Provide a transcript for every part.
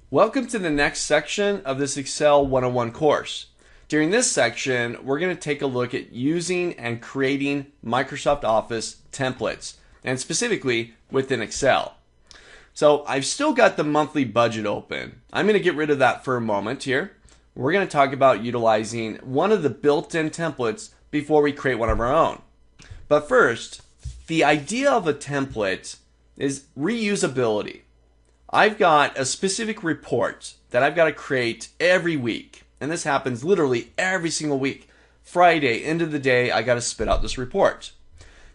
Welcome to the next section of this Excel 101 course. During this section, we're going to take a look at using and creating Microsoft Office templates, and specifically within Excel. So I've still got the monthly budget open. I'm going to get rid of that for a moment here. We're going to talk about utilizing one of the built-in templates before we create one of our own. But first, the idea of a template is reusability. I've got a specific report that I've got to create every week. And this happens literally every single week. Friday, end of the day, I got to spit out this report.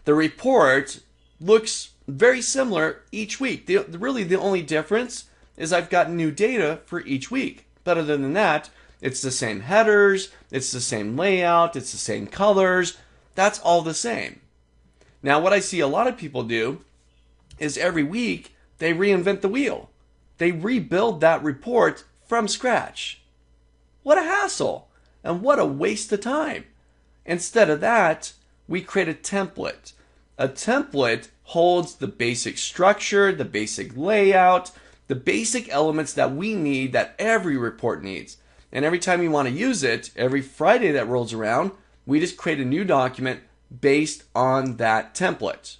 The report looks very similar each week. Really, the only difference is I've got new data for each week. But other than that, it's the same headers, it's the same layout, it's the same colors. That's all the same. Now, what I see a lot of people do is every week, they reinvent the wheel. They rebuild that report from scratch. What a hassle and what a waste of time. Instead of that, we create a template. A template holds the basic structure, the basic layout, the basic elements that we need, that every report needs. And every time you want to use it, every Friday that rolls around, we just create a new document based on that template.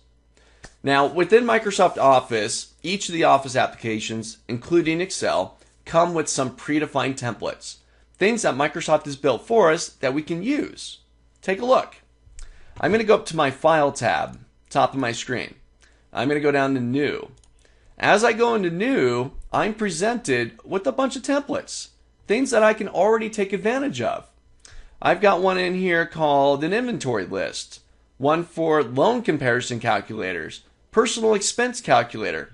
Now, within Microsoft Office, each of the Office applications, including Excel, come with some predefined templates. Things that Microsoft has built for us that we can use. Take a look. I'm going to go up to my File tab, top of my screen. I'm going to go down to New. As I go into New, I'm presented with a bunch of templates. Things that I can already take advantage of. I've got one in here called an inventory list. One for loan comparison calculators. Personal expense calculator.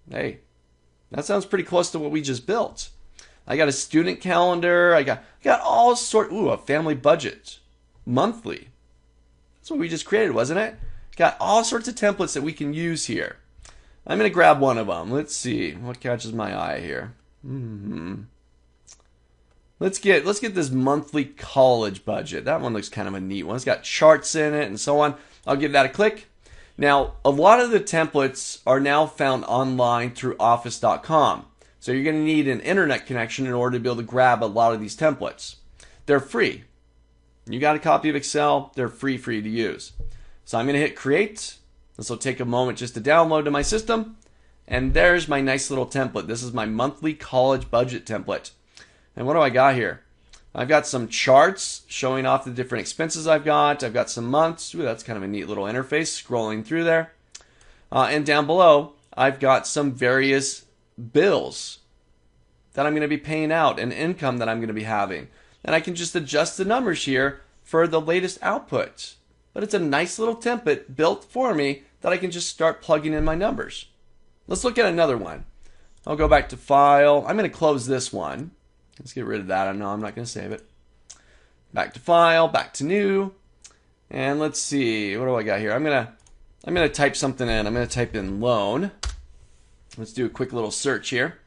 Hey, that sounds pretty close to what we just built. I got a student calendar. I got all sorts. Ooh, a family budget. Monthly. That's what we just created, wasn't it? Got all sorts of templates that we can use here. I'm going to grab one of them. Let's see what catches my eye here. Let's get this monthly college budget. That one looks kind of a neat one. It's got charts in it and so on. I'll give that a click. Now, a lot of the templates are now found online through office.com. So you're going to need an internet connection in order to be able to grab a lot of these templates. They're free. You got a copy of Excel, they're free for you to use. So I'm going to hit create. This will take a moment just to download to my system. And there's my nice little template. This is my monthly college budget template. And what do I got here? I've got some charts showing off the different expenses I've got. I've got some months. Ooh, that's kind of a neat little interface scrolling through there. And down below, I've got some various bills that I'm going to be paying out and income that I'm going to be having. And I can just adjust the numbers here for the latest output. But it's a nice little template built for me that I can just start plugging in my numbers. Let's look at another one. I'll go back to File. I'm going to close this one. Let's get rid of that. I know I'm not going to save it. Back to File, back to New. And let's see. What do I got here? I'm going to type something in. I'm going to type in loan. Let's do a quick little search here.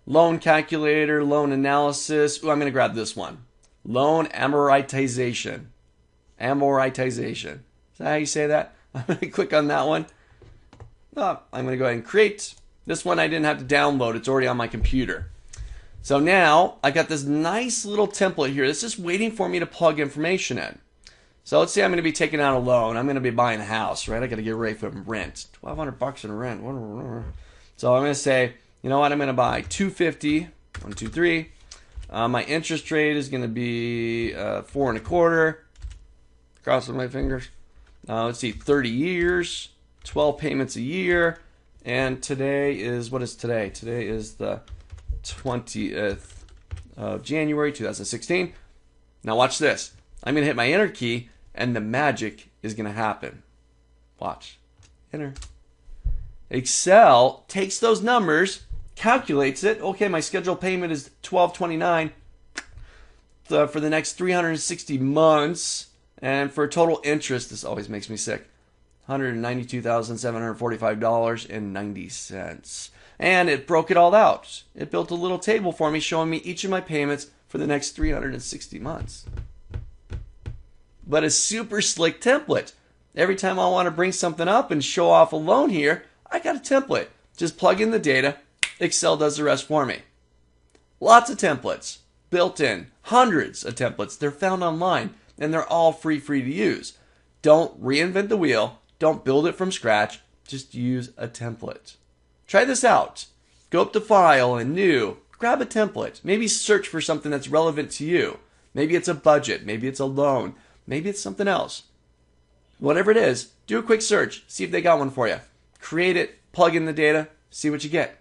Loan calculator, loan analysis. Ooh, I'm going to grab this one. Loan amortization. Amortization. Is that how you say that? I'm going to click on that one. Oh, I'm going to go ahead and create. This one I didn't have to download. It's already on my computer. So now I got this nice little template here that's just waiting for me to plug information in. So let's say I'm going to be taking out a loan. I'm going to be buying a house, right? I got to get ready for rent. $1,200 in rent. So I'm going to say, you know what? I'm going to buy $250. 1, 2, 3. My interest rate is going to be 4.25. Crossing my fingers. Let's see, 30 years, 12 payments a year, and today is, what is today? Today is the 20th of January 2016. Now watch this. I'm going to hit my enter key and the magic is going to happen. Watch. Enter. Excel takes those numbers, calculates it. Okay, my scheduled payment is $1,229 for the next 360 months. And for total interest, this always makes me sick, $192,745.90. And it broke it all out. It built a little table for me showing me each of my payments for the next 360 months. But a super slick template. Every time I want to bring something up and show off a loan here, I got a template. Just plug in the data. Excel does the rest for me. Lots of templates built in, hundreds of templates. They're found online and they're all free to use. Don't reinvent the wheel. Don't build it from scratch. Just use a template. Try this out. Go up to File and New. Grab a template. Maybe search for something that's relevant to you. Maybe it's a budget. Maybe it's a loan. Maybe it's something else. Whatever it is, do a quick search. See if they got one for you. Create it. Plug in the data. See what you get.